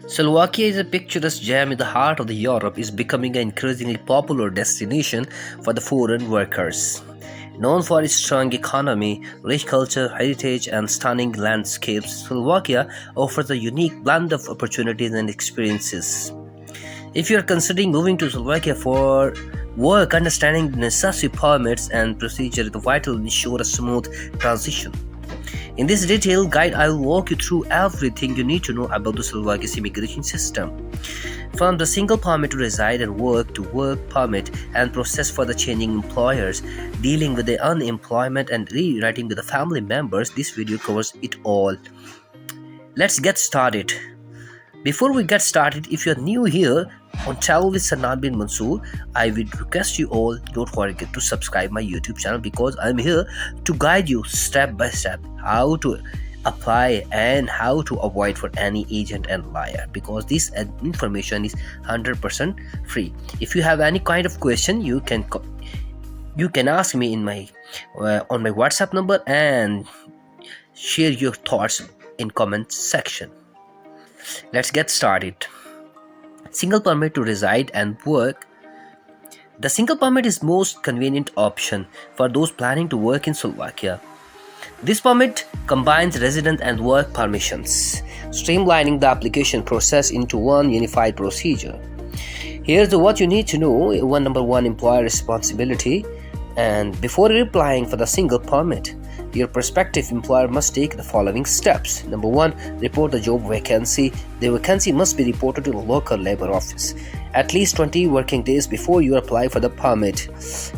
Slovakia is a picturesque gem in the heart of Europe, is becoming an increasingly popular destination for the foreign workers. Known for its strong economy, rich culture, heritage, and stunning landscapes, Slovakia offers a unique blend of opportunities and experiences. If you are considering moving to Slovakia for work, understanding the necessary permits and procedure is vital to ensure a smooth transition. In this detailed guide, I will walk you through everything you need to know about the Slovakia's immigration system. From the single permit to reside and work to work permit and process for the changing employers, dealing with the unemployment and rewriting with the family members, this video covers it all. Let's get started. Before we get started, if you're new here on Travel with Sannan bin Mansoor, I would request you all don't forget to subscribe my YouTube channel because I'm here to guide you step by step how to apply and how to avoid for any agent and liar, because this information is 100% free. If you have any kind of question, you can ask me in my on my WhatsApp number and share your thoughts in comment section. Let's get started. Single permit to reside and work. The single permit is most convenient option for those planning to work in Slovakia. This permit combines resident and work permissions, streamlining the application process into one unified procedure. Here's what you need to know. Number one, employer responsibility. And before applying for the single permit, your prospective employer must take the following steps. Number one, report the job vacancy. The vacancy must be reported to the local labor office at least 20 working days before you apply for the permit,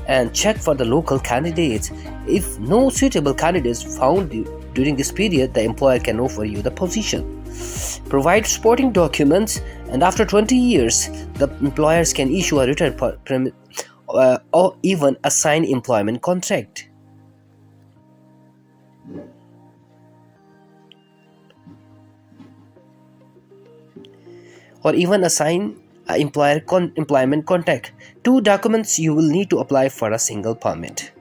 and check for the local candidates. If no suitable candidates found during this period, the employer can offer you the position. Provide supporting documents, and after 20 years, the employers can issue a written permit or even assign employment contract. Or even assign employment contract. Two documents you will need to apply for a single permit.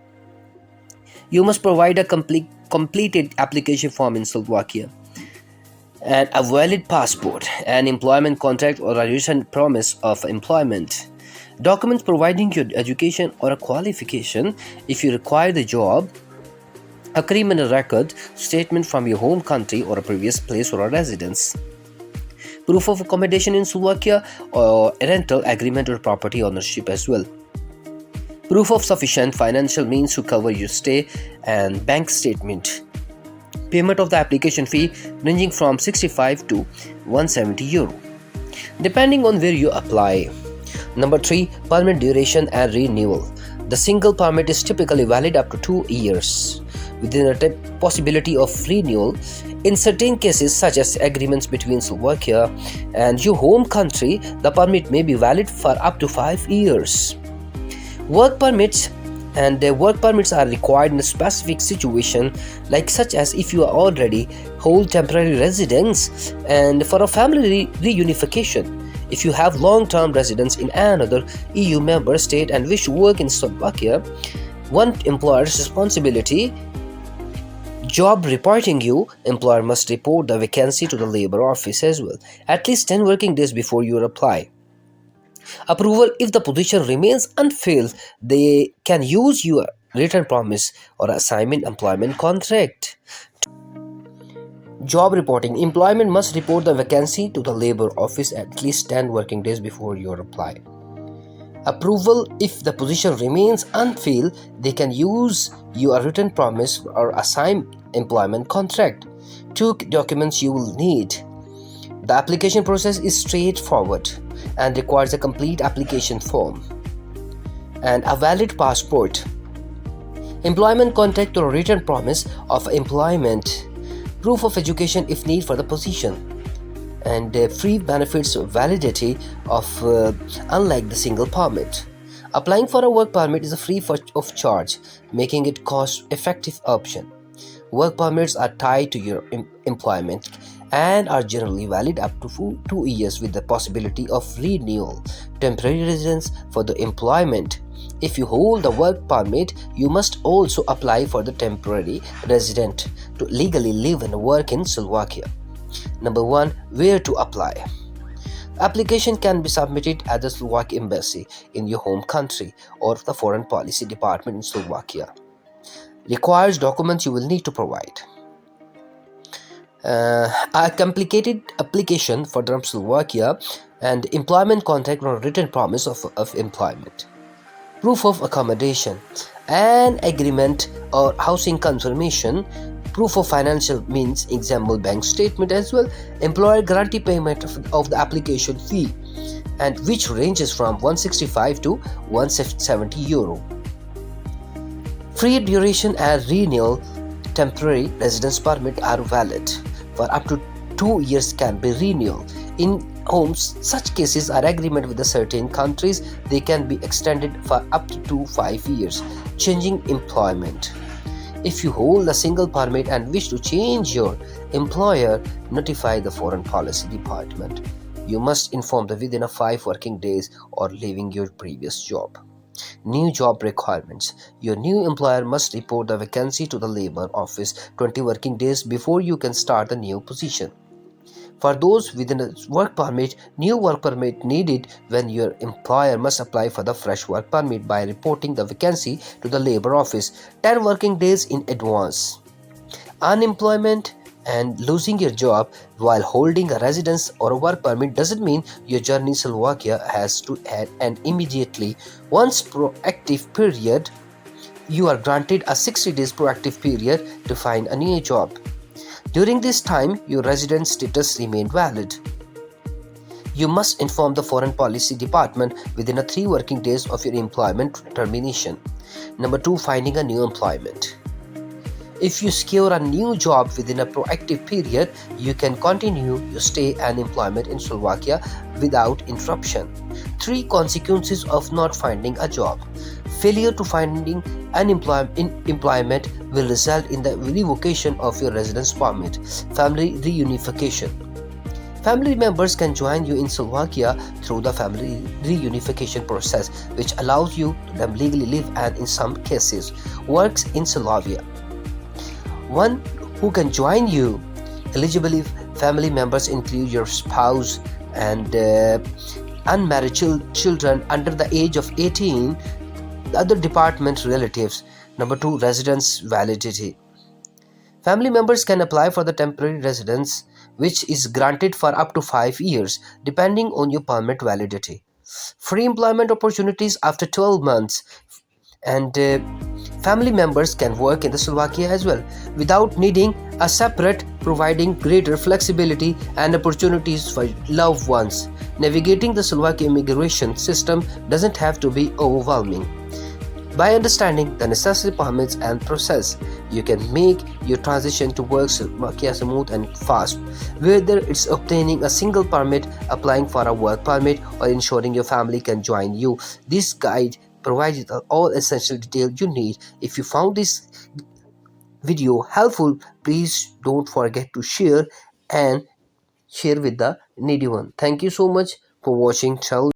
You must provide a completed application form in Slovakia, and a valid passport, an employment contract or a written promise of employment. Documents providing your education or a qualification if you require the job, a criminal record, statement from your home country or a previous place or a residence, proof of accommodation in Slovakia or a rental agreement or property ownership as well, proof of sufficient financial means to cover your stay, and bank statement. Payment of the application fee ranging from 65 to 170 euro, depending on where you apply. Number 3, permit duration and renewal. The single permit is typically valid up to 2 years, within a possibility of renewal in certain cases, such as agreements between Slovakia and your home country. The permit may be valid for up to 5 years. Work permits are required in a specific situation, like such as if you already hold temporary residence and for a family reunification. If you have long-term residence in another EU member state and wish to work in Slovakia, one employer's responsibility. Job reporting you, employer must report the vacancy to the labor office as well, at least 10 working days before you apply. Approval. If the position remains unfilled, they can use your written promise or assignment employment contract. Job reporting. Employment must report the vacancy to the labor office at least 10 working days before you apply. Approval. If the position remains unfilled, they can use your written promise or assign employment contract. 2 documents you will need. The application process is straightforward and requires a complete application form and a valid passport, employment contract or written promise of employment, proof of education if need for the position, and free benefits validity of unlike the single permit. Applying for a work permit is a free of charge, making it cost-effective option. Work permits are tied to your employment and are generally valid up to 2 years with the possibility of renewal. Temporary residence for the employment. If you hold a work permit, you must also apply for the temporary resident to legally live and work in Slovakia. Number 1. Where to apply? Application can be submitted at the Slovak embassy in your home country or the Foreign Policy Department in Slovakia. Requires documents you will need to provide. A complicated application for the Slovakia and employment contract or written promise of employment. Proof of accommodation, an agreement or housing confirmation, proof of financial means, example bank statement as well, employer guarantee payment of the application fee, and which ranges from 165 to 170 euro. Free duration and renewal temporary residence permit are valid for up to 2 years can be renewal. In homes, such cases are agreement with the certain countries. They can be extended for up to 5 years. Changing employment. If you hold a single permit and wish to change your employer, notify the Foreign Policy Department. You must inform them within 5 working days or leaving your previous job. New job requirements. Your new employer must report the vacancy to the labor office 20 working days before you can start the new position. For those within a work permit, new work permit needed when your employer must apply for the fresh work permit by reporting the vacancy to the labor office 10 working days in advance. Unemployment and losing your job while holding a residence or a work permit doesn't mean your journey in Slovakia has to end immediately. Once proactive period, you are granted a 60 days proactive period to find a new job. During this time, your residence status remained valid. You must inform the Foreign Policy Department within 3 working days of your employment termination. Number 2, finding a new employment. If you secure a new job within a proactive period, you can continue your stay and employment in Slovakia without interruption. 3 consequences of not finding a job. Failure to finding employment will result in the revocation of your residence permit. Family reunification. Family members can join you in Slovakia through the family reunification process, which allows you to legally live and, in some cases, works in Slovakia. One who can join you. Eligible family members include your spouse and unmarried children under the age of 18, other department relatives. Number 2, residence validity. Family members can apply for the temporary residence, which is granted for up to 5 years, depending on your permit validity. Free employment opportunities after 12 months. And family members can work in the Slovakia as well without needing a separate, providing greater flexibility and opportunities for loved ones. Navigating the Slovakia immigration system doesn't have to be overwhelming. By understanding the necessary permits and process, you can make your transition to work Slovakia smooth and fast. Whether it's obtaining a single permit, applying for a work permit, or ensuring your family can join you, this guide provides all essential details you need. If you found this video helpful, please don't forget to share and share with the needy one. Thank you so much for watching.